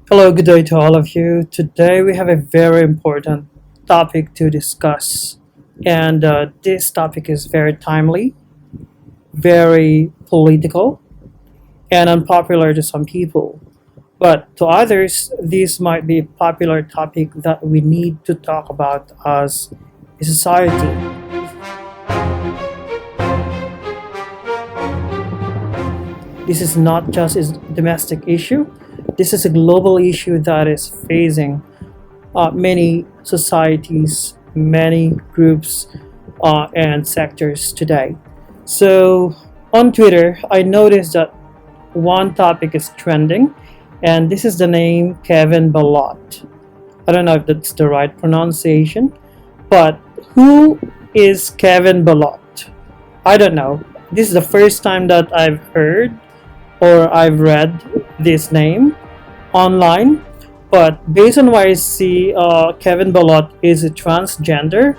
Hello, good day to all of you. Today we have a very important topic to discuss, and this topic is very timely, very political, and unpopular to some people. But to others, this might be a popular topic that we need to talk about as a society. This is not just a domestic issue, this is a global issue that is facing many societies, many groups, and sectors today. So on Twitter, I noticed that one topic is trending, and this is the name Kevin Balot. I don't know if that's the right pronunciation, but who is Kevin Balot? I don't know. This is the first time that I've heard or I've read this name online. But based on what I see, Kevin Balot is a transgender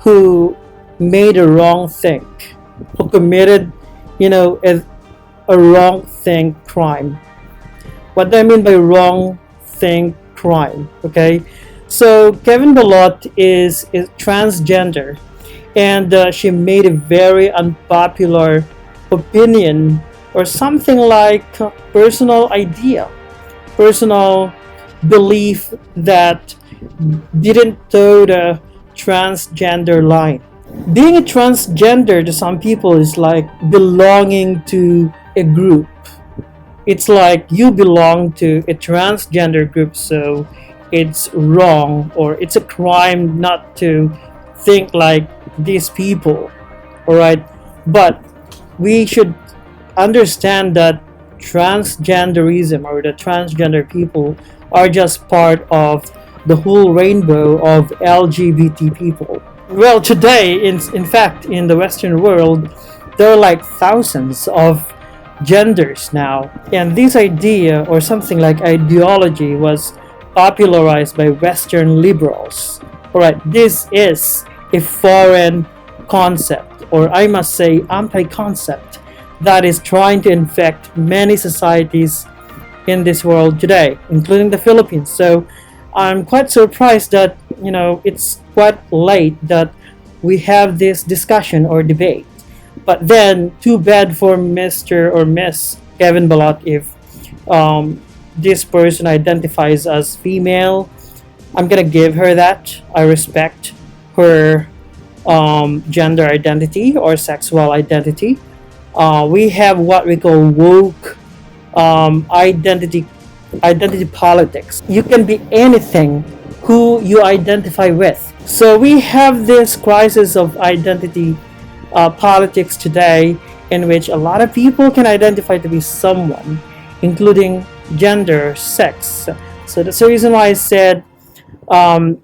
who made a wrong thing, who committed, a wrong thing crime. What do I mean by wrong thing crime? Okay, so Kevin Balot is transgender, and she made a very unpopular opinion or something like personal idea, personal belief that didn't toe the transgender line. Being a transgender to some people is like belonging to a group. It's like you belong to a transgender group, so it's wrong or it's a crime not to think like these people. All right, but we should understand that transgenderism or the transgender people are just part of the whole rainbow of LGBT people. Well, today, in fact, in the Western world, there are like thousands of genders now, and this idea or something like ideology was popularized by Western liberals. All right, this is a foreign concept, or I must say, anti-concept that is trying to infect many societies in this world today, including the Philippines. So I'm quite surprised that it's quite late that we have this discussion or debate. But then, too bad for Mr. or Miss Kevin Balot if this person identifies as female. I'm gonna give her that. I respect her gender identity or sexual identity. We have what we call woke identity politics. You can be anything who you identify with. So we have this crisis of identity politics today, in which a lot of people can identify to be someone, including gender, sex. So that's the reason why I said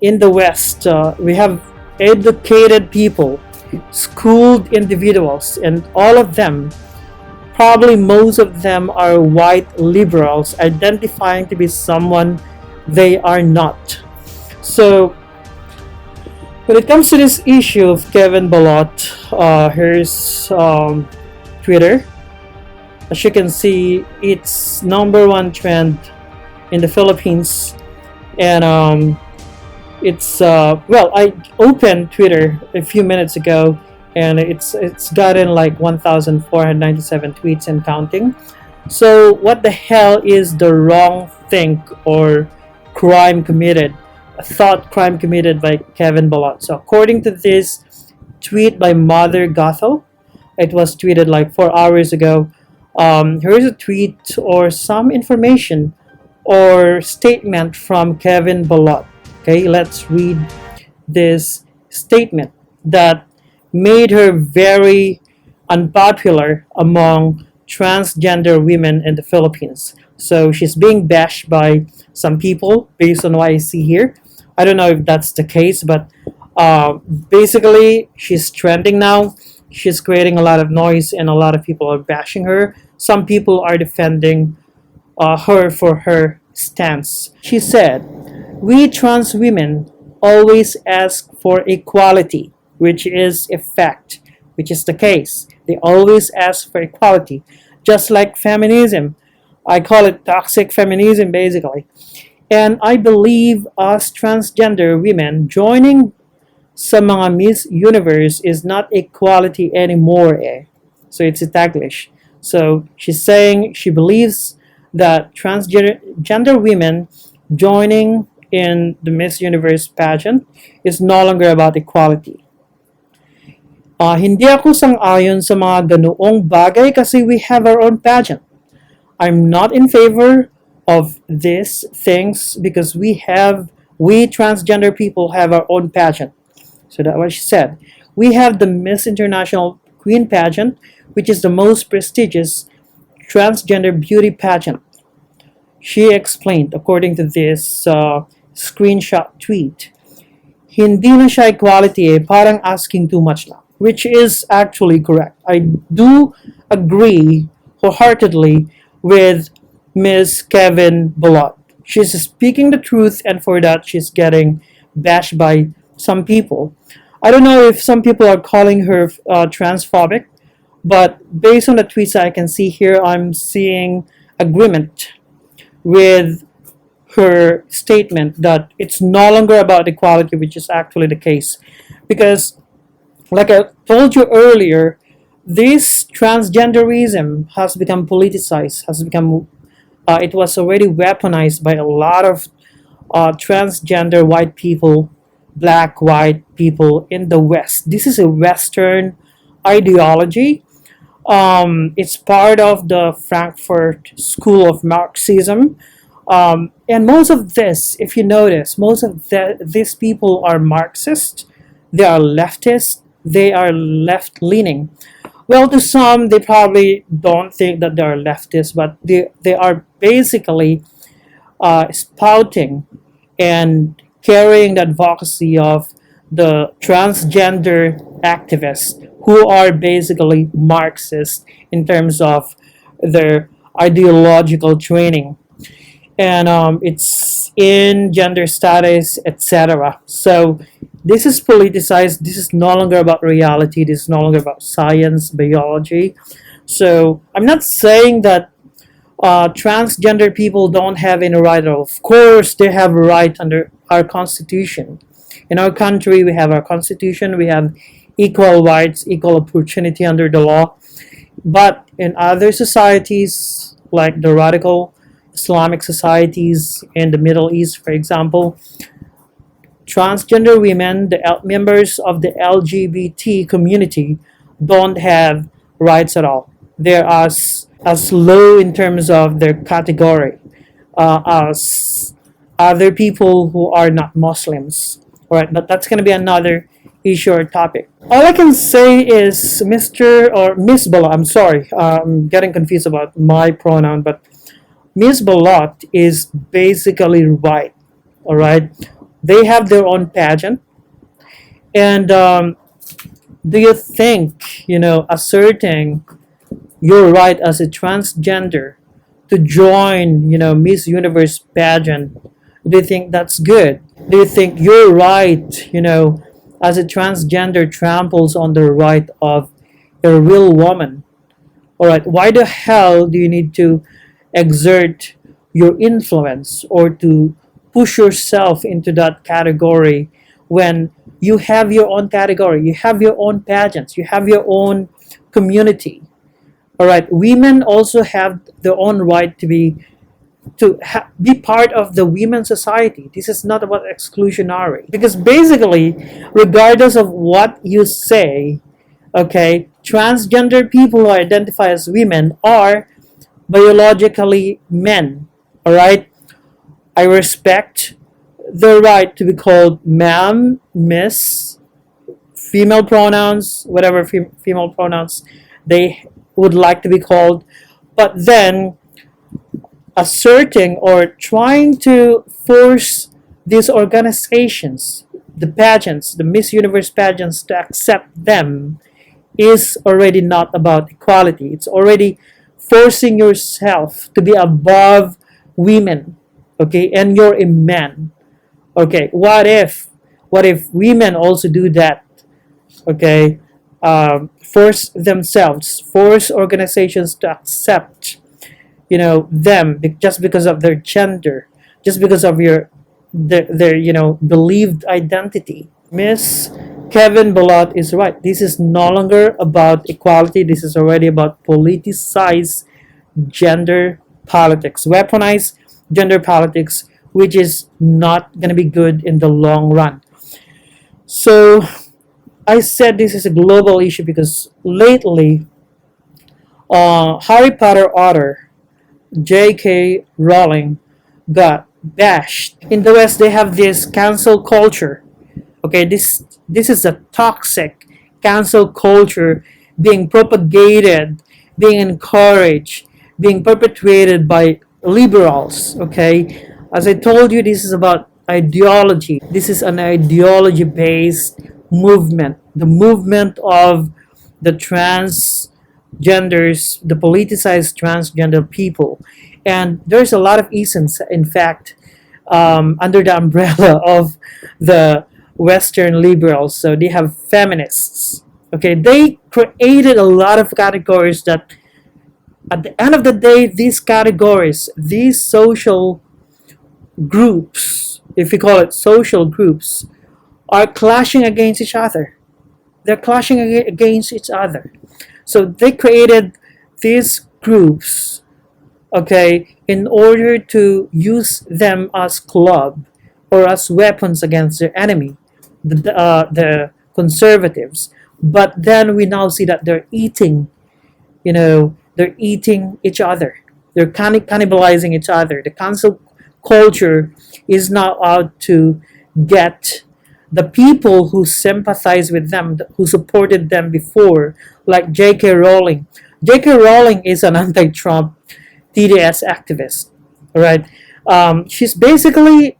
in the West we have educated people, schooled individuals, and all of them, probably most of them, are white liberals identifying to be someone they are not. So when it comes to this issue of Kevin Balot, here's Twitter. As you can see, it's number one trend in the Philippines, and it's well, I opened Twitter a few minutes ago, and it's gotten like 1,497 tweets and counting. So what the hell is the wrong thing or crime committed? A thought crime committed by Kevin Balot. So according to this tweet by Mother Gothel, it was tweeted like 4 hours ago. Here is a tweet or some information or statement from Kevin Balot. Okay, let's read this statement that made her very unpopular among transgender women in the Philippines. So she's being bashed by some people based on what I see here. I don't know if that's the case, but basically she's trending now. She's creating a lot of noise, and a lot of people are bashing her. Some people are defending her for her stance. She said, "We trans women always ask for equality," which is a fact, which is the case. They always ask for equality, just like feminism. I call it toxic feminism, basically. And I believe us transgender women joining sa mga Miss Universe is not equality anymore, eh. So it's a Taglish. So she's saying she believes that transgender women joining in the Miss Universe pageant is no longer about equality. Hindi ako sang-ayon sa mga ganoong bagay kasi we have our own pageant. I'm not in favor of these things because we transgender people have our own pageant. So that's what she said. We have the Miss International Queen pageant, which is the most prestigious transgender beauty pageant. She explained, according to this screenshot tweet, hindi na siya equality eh, parang asking too much na, which is actually correct. I do agree wholeheartedly with Ms. Kevin Balot. She's speaking the truth, and for that, she's getting bashed by some people. I don't know if some people are calling her transphobic, but based on the tweets I can see here, I'm seeing agreement with her statement that it's no longer about equality, which is actually the case. Because, like I told you earlier, this transgenderism has become politicized, it was already weaponized by a lot of transgender white people, black white people in the West. This is a Western ideology. It's part of the Frankfurt School of Marxism. And most of this, if you notice, most of these people are Marxist, they are leftist, they are left leaning. Well, to some, they probably don't think that they are leftists, but they are basically spouting and carrying the advocacy of the transgender activists who are basically Marxist in terms of their ideological training. And it's in gender status, etc. So this is politicized. This is no longer about reality. This is no longer about science, biology. So I'm not saying that transgender people don't have any right. Of course, they have a right under our constitution. In our country, we have our constitution. We have equal rights, equal opportunity under the law. But in other societies, like the radical Islamic societies in the Middle East, for example, transgender women, the members of the LGBT community, don't have rights at all. They're as low in terms of their category as other people who are not Muslims. All right, but that's going to be another issue or topic. All I can say is Mr. or Miss Balot. I'm sorry, I'm getting confused about my pronoun, but Miss Balot is basically right. All right, they have their own pageant, and do you think asserting your right as a transgender to join Miss Universe pageant? Do you think that's good? Do you think your right as a transgender tramples on the right of a real woman? All right, why the hell do you need to exert your influence or to push yourself into that category when you have your own category, you have your own pageants, you have your own community? All right, women also have their own right to be part of the women's society. This is not about exclusionary, because basically, regardless of what you say, okay, transgender people who identify as women are biologically men. All right, I respect the right to be called ma'am, miss, female pronouns, whatever female pronouns they would like to be called. But then asserting or trying to force these organizations, the pageants, the Miss Universe pageants, to accept them is already not about equality. It's already forcing yourself to be above women, okay? And you're a man, okay? What if women also do that, okay? Force organizations to accept them just because of their gender, just because of their believed identity. Miss Kevin Balot is right. This is no longer about equality. This is already about politicized gender politics, weaponized gender politics, which is not going to be good in the long run. So I said this is a global issue because lately, Harry Potter author J.K. Rowling got bashed. In the West, they have this cancel culture. Okay, this is a toxic cancel culture being propagated, being encouraged, being perpetuated by liberals. Okay, as I told you, this is about ideology. This is an ideology based movement, the movement of the transgenders, the politicized transgender people. And there's a lot of isms, in fact, under the umbrella of the Western liberals. So they have feminists. Okay, they created a lot of categories that, at the end of the day, these categories, these social groups, if you call it social groups, are clashing against each other. They're clashing against each other. So they created these groups, okay, in order to use them as club or as weapons against their enemy, the conservatives. But then we now see that they're eating each other. They're cannibalizing each other. The cancel culture is now out to get the people who sympathize with them, who supported them before, like J.K. Rowling. J.K. Rowling is an anti-Trump TDS activist. All right, she's basically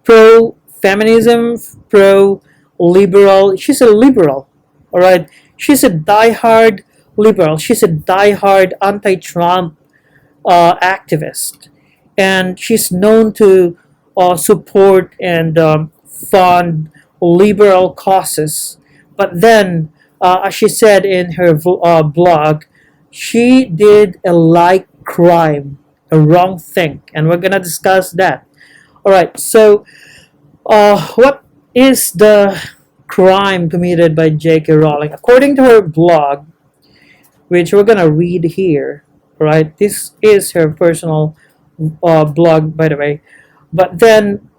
pro-feminism, pro-liberal. She's a liberal. All right, she's a die-hard liberal. She's a die-hard anti-Trump activist, and she's known to support and fund liberal causes. But then, as she said in her blog, she did a like crime, a wrong thing, and we're gonna discuss that. All right. So, what is the crime committed by J.K. Rowling? According to her blog, which we're gonna read here, right? This is her personal blog, by the way. But then,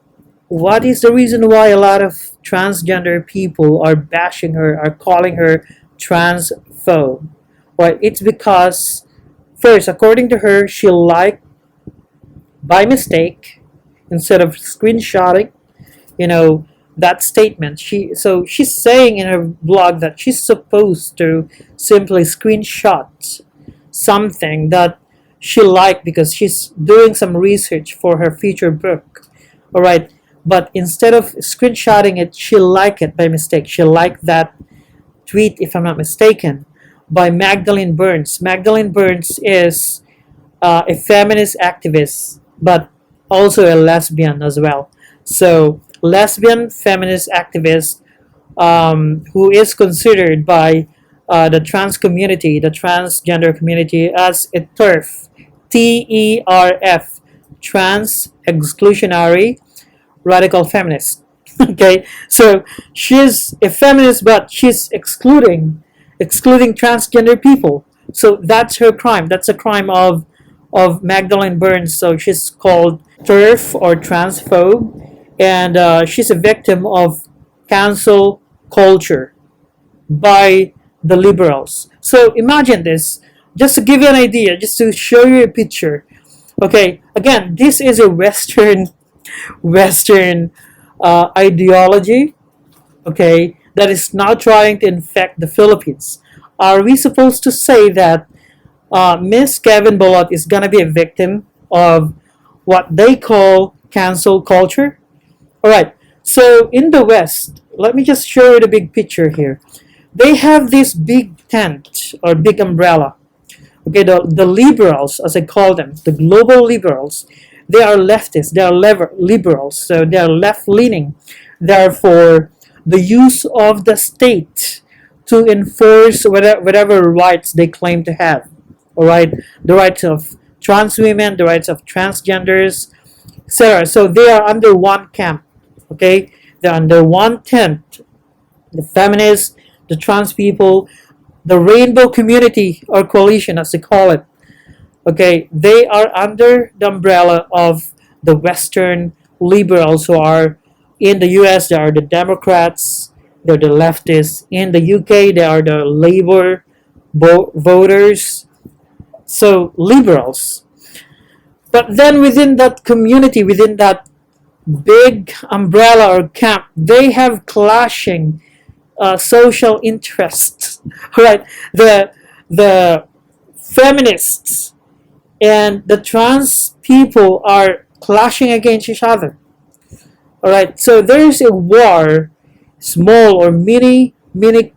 what is the reason why a lot of transgender people are bashing her, are calling her transphobe? Well, it's because, first, according to her, she liked by mistake, instead of screenshotting, that statement. She's saying in her blog that she's supposed to simply screenshot something that she liked because she's doing some research for her future book. All right, but instead of screenshotting it, she liked it by mistake. She liked that tweet, if I'm not mistaken, by Magdalene Burns. Magdalene Burns is a feminist activist, but also a lesbian as well. So, lesbian feminist activist, who is considered by the trans community, the transgender community, as a TERF, TERF, trans exclusionary radical feminist. Okay, so she's a feminist, but she's excluding transgender people. So that's her crime. That's a crime of Magdalene Burns. So she's called TERF or transphobe, and she's a victim of cancel culture by the liberals. So imagine this, just to give you an idea, just to show you a picture. Okay, again, this is a Western ideology. Okay, that is now trying to infect the Philippines. Are we supposed to say that Miss Kevin Balot is gonna be a victim of what they call cancel culture? All right. So in the West, let me just show you the big picture here. They have this big tent or big umbrella. Okay, the liberals, as I call them, the global liberals, they are leftists, they are liberals, so they are left-leaning. Therefore, the use of the state to enforce whatever rights they claim to have. All right, the rights of trans women, the rights of transgenders, etc. So they are under one camp. Okay, they're under one tent. The feminists, the trans people, the rainbow community or coalition, as they call it. Okay, they are under the umbrella of the Western liberals who are in the US. They are the Democrats, they're the leftists. In the UK, they are the Labour voters. So liberals. But then within that community, within that big umbrella or camp, they have clashing social interests. Right? The feminists and the trans people are clashing against each other. All right, so there's a war, small or mini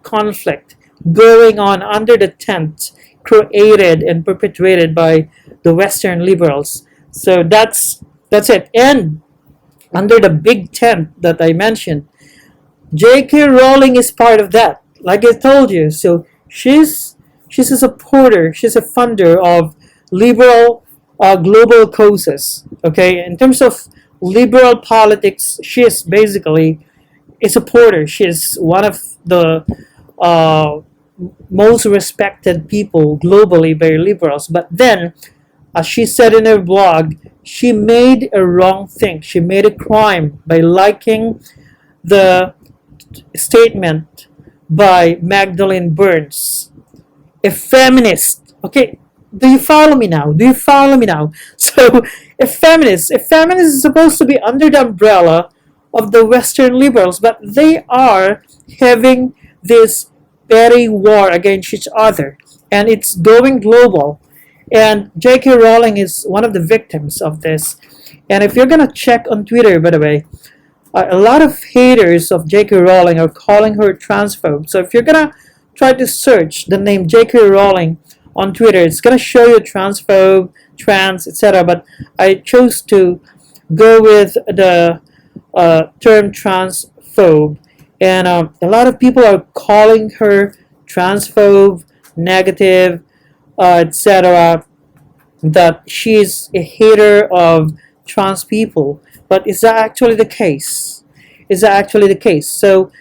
conflict going on under the tent created and perpetuated by the Western liberals. So that's it. And under the big tent that I mentioned, J.K. Rowling is part of that. Like I told you, so she's a supporter, she's a funder of liberal global causes. Okay, in terms of liberal politics, she is basically a supporter. She is one of the uh, most respected people globally by liberals. But then, as she said in her blog, she made a wrong thing. She made a crime by liking the statement by Magdalene Burns, a feminist. Okay, do you follow me now? Do you follow me now? So, a feminist is supposed to be under the umbrella of the Western liberals, but they are having this petty war against each other, and it's going global. And J.K. Rowling is one of the victims of this. And if you're gonna check on Twitter, by the way, a lot of haters of J.K. Rowling are calling her transphobe. So if you're gonna try to search the name J.K. Rowling on Twitter, it's gonna show you transphobe, trans, etc. But I chose to go with the term transphobe, and a lot of people are calling her transphobe, negative, etc. That she's a hater of trans people. But is that actually the case? Is that actually the case? So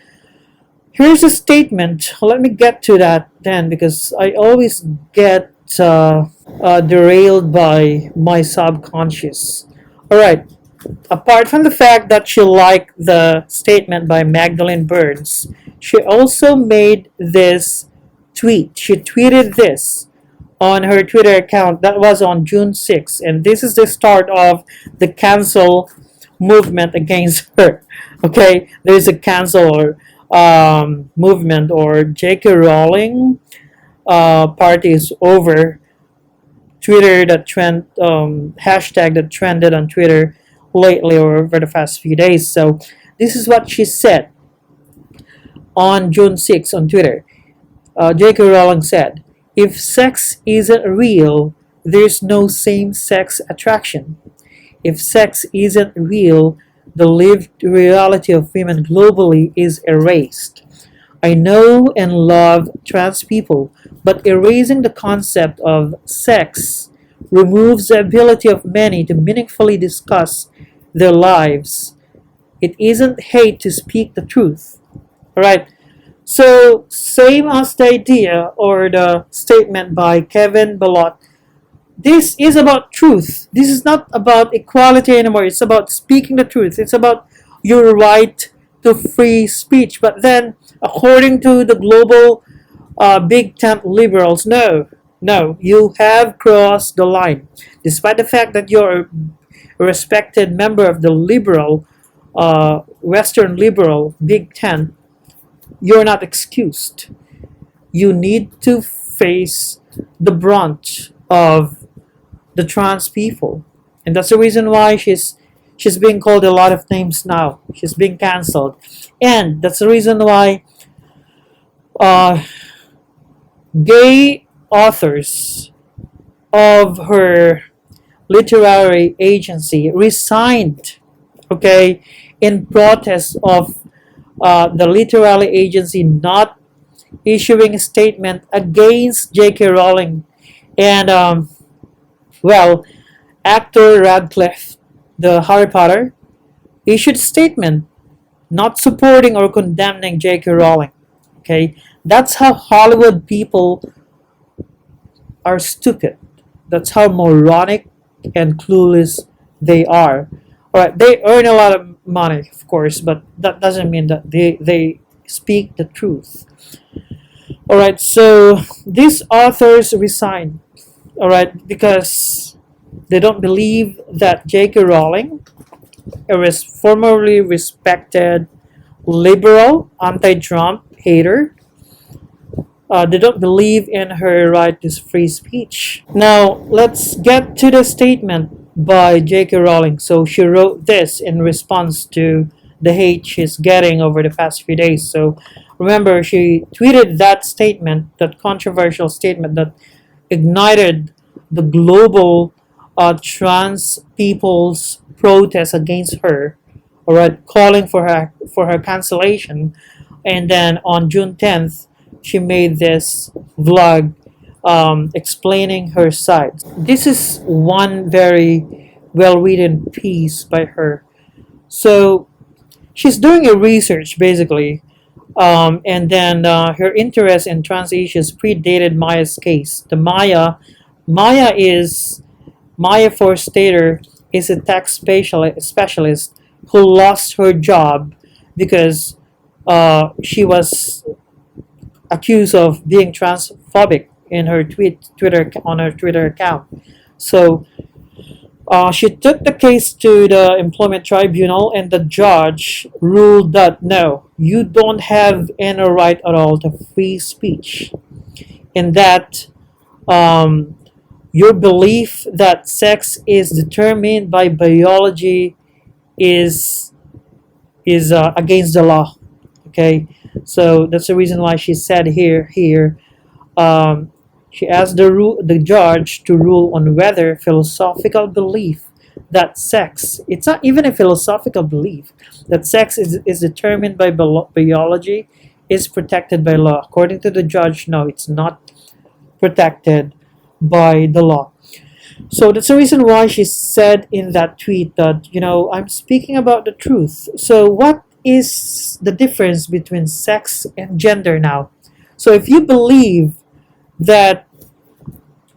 here's a statement. Let me get to that then, because I always get derailed by my subconscious. All right. Apart from the fact that she liked the statement by Magdalene Burns, she also made this tweet. She tweeted this on her Twitter account. That was on June 6th, and this is the start of the cancel movement against her. Okay, there's a cancel or movement, or J.K. Rowling party is over. Twitter that trend hashtag that trended on Twitter lately or over the past few days. So this is what she said on June 6th on Twitter. J.K. Rowling said, "If sex isn't real, there's no same-sex attraction. If sex isn't real, the lived reality of women globally is erased. I know and love trans people, but erasing the concept of sex removes the ability of many to meaningfully discuss their lives. It isn't hate to speak the truth." Alright, so same as the idea or the statement by Kevin Balot, this is about truth. This is not about equality anymore. It's about speaking the truth. It's about your right to free speech. But then, according to the global big tent liberals, no, you have crossed the line. Despite the fact that you're a respected member of the liberal, Western liberal big tent, you're not excused. You need to face the brunt of the trans people, and that's the reason why she's being called a lot of names now. She's being cancelled, and that's the reason why uh, gay authors of her literary agency resigned. Okay, in protest of the literary agency not issuing a statement against J.K. Rowling, and Well, actor Radcliffe, the Harry Potter, issued a statement not supporting or condemning J.K. Rowling. Okay, that's how Hollywood people are stupid. That's how moronic and clueless they are. All right, they earn a lot of money, of course, but that doesn't mean that they speak the truth. All right, so these authors resign. All right, because they don't believe that J.K. Rowling, formerly respected liberal, anti-Trump hater, they don't believe in her right to free speech. Now, let's get to the statement by J.K. Rowling. So, she wrote this in response to the hate she's getting over the past few days. So, remember, she tweeted that statement, that controversial statement that ignited the global trans people's protest against her, all right, calling for her cancellation. And then on June 10th, she made this vlog explaining her side. This is one very well written piece by her. So she's doing a research basically, and then her interest in trans issues predated Maya's case. The Maya Forstater is a tech specialist who lost her job because she was accused of being transphobic in her Twitter account. So she took the case to the employment tribunal, and the judge ruled that no, you don't have any right at all to free speech, and that um, your belief that sex is determined by biology is against the law. Okay, so that's the reason why she said here um, she asked the judge to rule on whether philosophical belief that sex, it's not even a philosophical belief, that sex is determined by biology is protected by law. According to the judge, no, it's not protected by the law. So that's the reason why she said in that tweet that, I'm speaking about the truth. So what is the difference between sex and gender now? So if you believe that,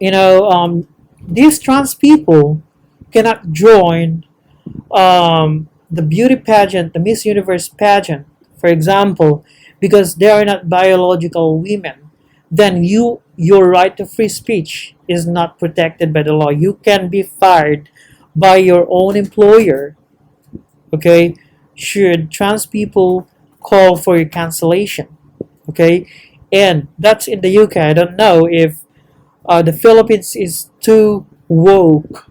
these trans people cannot join the beauty pageant, the Miss Universe pageant, for example, because they are not biological women, then your right to free speech is not protected by the law. You can be fired by your own employer, okay, should trans people call for your cancellation, okay? And that's in the UK. I don't know if the Philippines is too woke,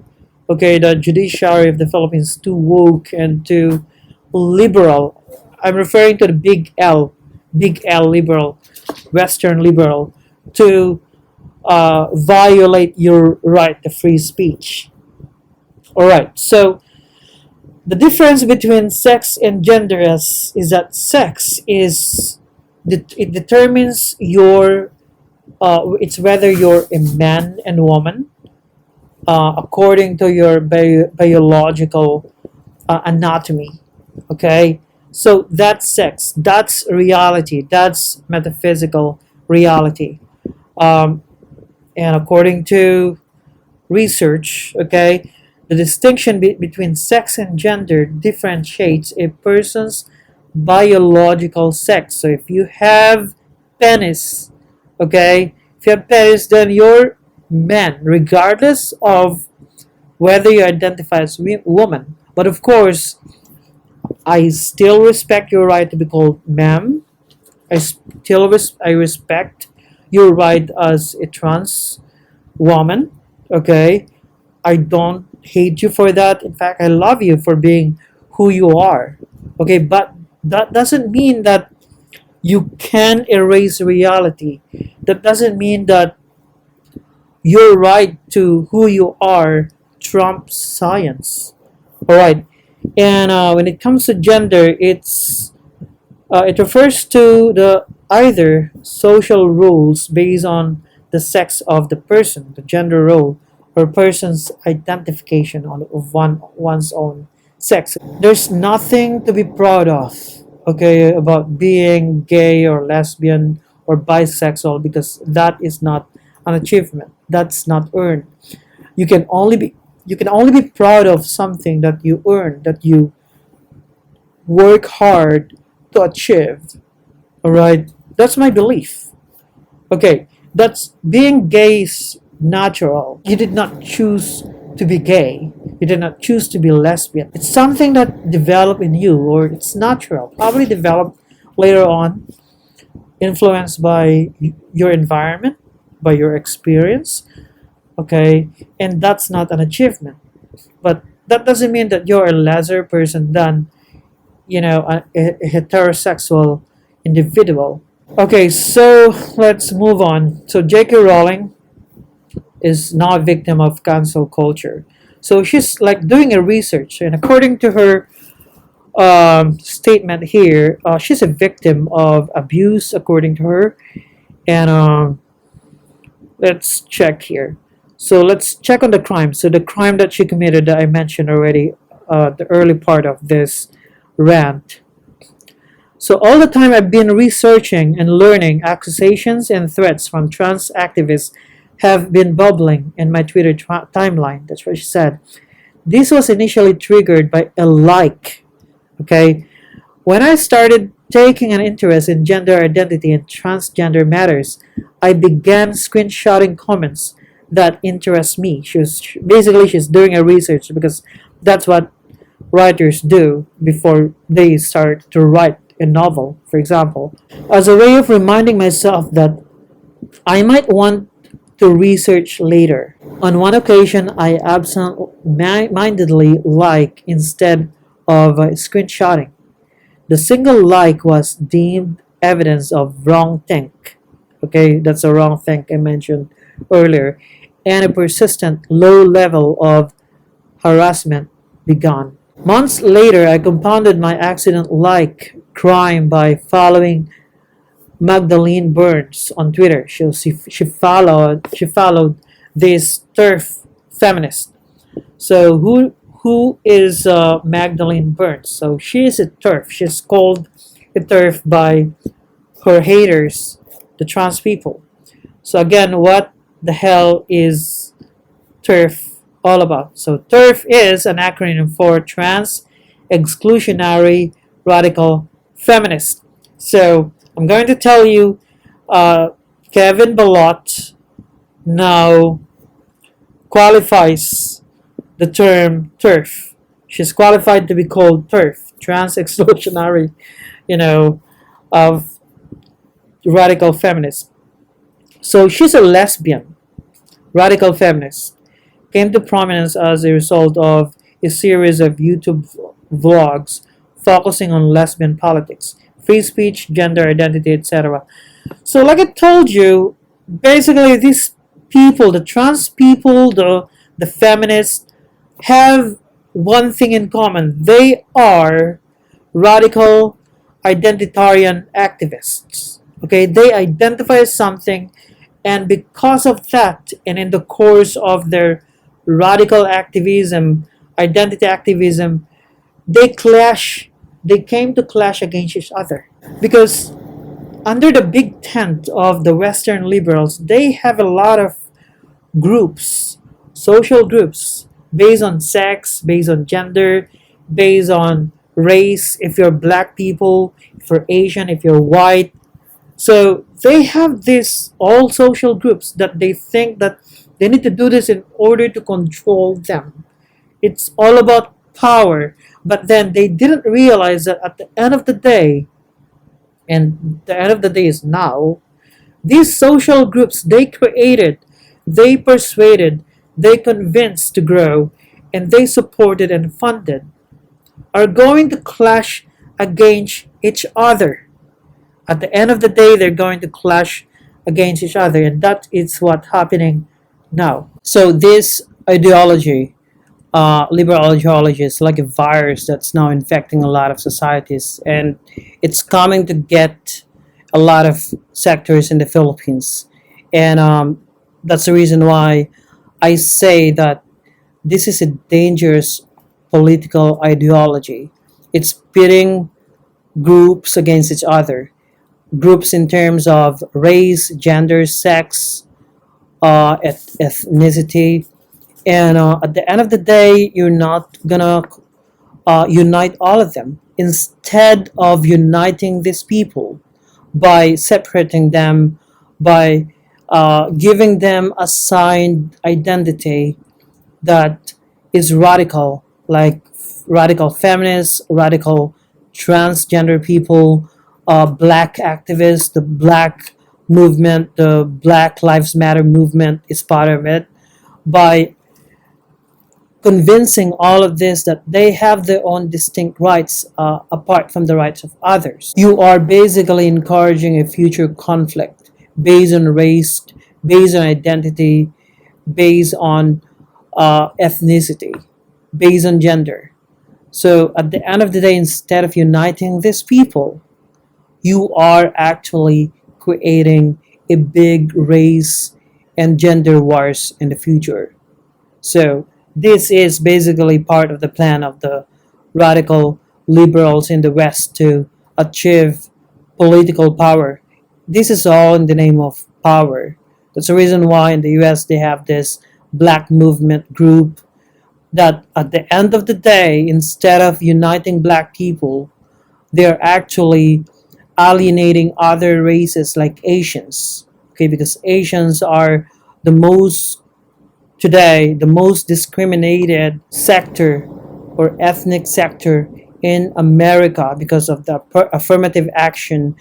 okay, the judiciary of the Philippines is too woke and too liberal. I'm referring to the big L liberal, Western liberal, to violate your right to free speech. All right, so the difference between sex and gender is that sex it determines your it's whether you're a man and woman according to your biological anatomy. Okay, so that's sex. That's reality. That's metaphysical reality. Um, and according to research, okay, the distinction between sex and gender differentiates a person's biological sex. So if you have penis, okay, if you have penis, then you're man, regardless of whether you identify as woman. But of course, I still respect your right to be called ma'am. I respect your right as a trans woman. Okay, I don't hate you for that. In fact, I love you for being who you are. Okay, but that doesn't mean that you can erase reality. That doesn't mean that your right to who you are trumps science. All right, and when it comes to gender, it refers to the either social rules based on the sex of the person, the gender role, or person's identification of one's own sex. There's nothing to be proud of, okay, about being gay or lesbian or bisexual, because that is not an achievement. That's not earned. You can only be proud of something that you earn, that you work hard to achieve. All right, that's my belief. Okay, that's being gay is natural. You did not choose to be gay. You did not choose to be lesbian. It's something that developed in you, or it's natural. Probably developed later on, influenced by your environment, by your experience. Okay, and that's not an achievement. But that doesn't mean that you're a lesser person than, a heterosexual individual. Okay, so let's move on. So J.K. Rowling is now a victim of cancel culture. So she's like doing a research, and according to her statement here, she's a victim of abuse, according to her. And let's check here. So let's check on the crime. So the crime that she committed, that I mentioned already, the early part of this rant. So all the time I've been researching and learning, accusations and threats from trans activists have been bubbling in my Twitter timeline. That's what she said. This was initially triggered by a like. Okay, when I started taking an interest in gender identity and transgender matters, I began screenshotting comments that interest me. She's doing a research, because that's what writers do before they start to write a novel, for example, as a way of reminding myself that I might want to research later. On one occasion, I absent-mindedly like instead of screenshotting. The single like was deemed evidence of wrong think. Okay, that's a wrong think I mentioned earlier, and a persistent low level of harassment begun. Months later, I compounded my accident-like crime by following Magdalene Burns on Twitter. She followed this turf feminist. So who is Magdalene Burns? So she is a turf. She's called a turf by her haters, the trans people. So again, what the hell is turf all about? So TERF is an acronym for Trans Exclusionary Radical Feminist. So I'm going to tell you, Kevin Balot now qualifies the term TERF. She's qualified to be called TERF, Trans Exclusionary, of Radical Feminist. So she's a lesbian, radical feminist, came to prominence as a result of a series of YouTube vlogs focusing on lesbian politics, free speech, gender identity, etc. So, like I told you, basically these people, the trans people, the feminists, have one thing in common. They are radical identitarian activists. Okay, they identify as something, and because of that, and in the course of their radical activism, identity activism, they clash. They came to clash against each other, because under the big tent of the Western liberals, they have a lot of groups, social groups, based on sex, based on gender, based on race. If you're black people, if you're Asian, if you're white. So they have this all social groups that they think that they need to do this in order to control them. It's all about power. But then they didn't realize that at the end of the day, and the end of the day is now, these social groups they created, they persuaded, they convinced to grow, and they supported and funded, are going to clash against each other. At the end of the day, they're going to clash against each other, and that is what's happening now. So this ideology, liberal ideology, is like a virus that's now infecting a lot of societies, and it's coming to get a lot of sectors in the Philippines, and that's the reason why I say that this is a dangerous political ideology. It's pitting groups against each other. Groups in terms of race, gender, sex, ethnicity, and at the end of the day, you're not gonna unite all of them. Instead of uniting these people by separating them, by giving them a signed identity that is radical, like radical feminists, radical transgender people, black activists, the black movement, the Black Lives Matter movement is part of it. By convincing all of this that they have their own distinct rights apart from the rights of others, you are basically encouraging a future conflict based on race, based on identity, based on ethnicity, based on gender. So at the end of the day, instead of uniting these people, you are actually creating a big race and gender wars in the future. So this is basically part of the plan of the radical liberals in the West to achieve political power. This is all in the name of power. That's the reason why in the US they have this black movement group that at the end of the day, instead of uniting black people, they're actually alienating other races like Asians. Okay, because Asians are the most today the most discriminated sector or ethnic sector in America because of the affirmative action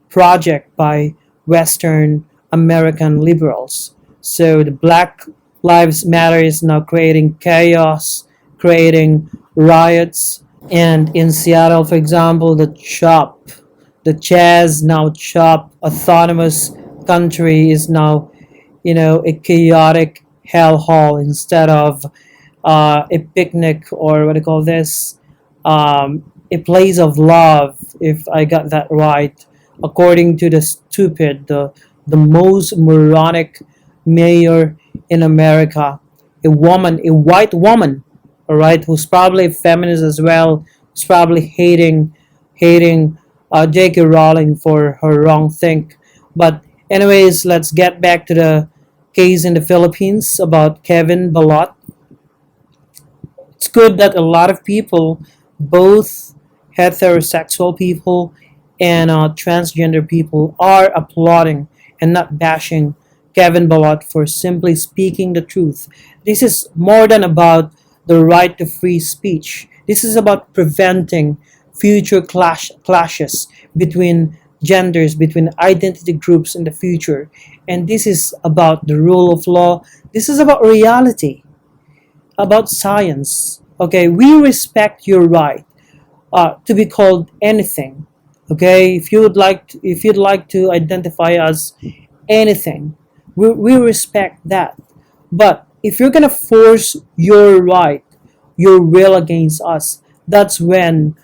project by Western American liberals. So the Black Lives Matter is now creating chaos, creating riots, and in Seattle, for example, the Chaz now CHOP autonomous country is now, a chaotic hellhole instead of a picnic, or what do you call this? A place of love, if I got that right, according to the most moronic mayor in America, a white woman, all right, who's probably a feminist as well, who's probably hating J.K. Rowling for her wrong think. But anyways, let's get back to the case in the Philippines about Kevin Balot. It's good that a lot of people, both heterosexual people and transgender people, are applauding and not bashing Kevin Balot for simply speaking the truth. This is more than about the right to free speech. This is about preventing future clashes between genders, between identity groups in the future. And this is about the rule of law. This is about reality, about science. Okay, we respect your right to be called anything. Okay, if you'd like to identify as anything, we respect that. But if you're gonna force your right, your will against us, that's when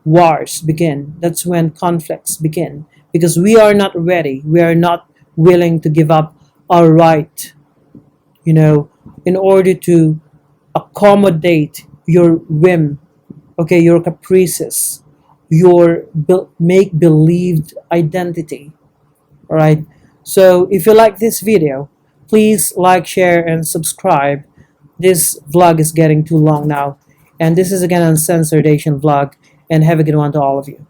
wars begin. That's when conflicts begin. Because we are not ready. We are not willing to give up our right, you know, in order to accommodate your whim, okay, your caprices, your make believed identity. All right. So if you like this video, please like, share, and subscribe. This vlog is getting too long now. And this is again an uncensored Asian vlog. And have a good one to all of you.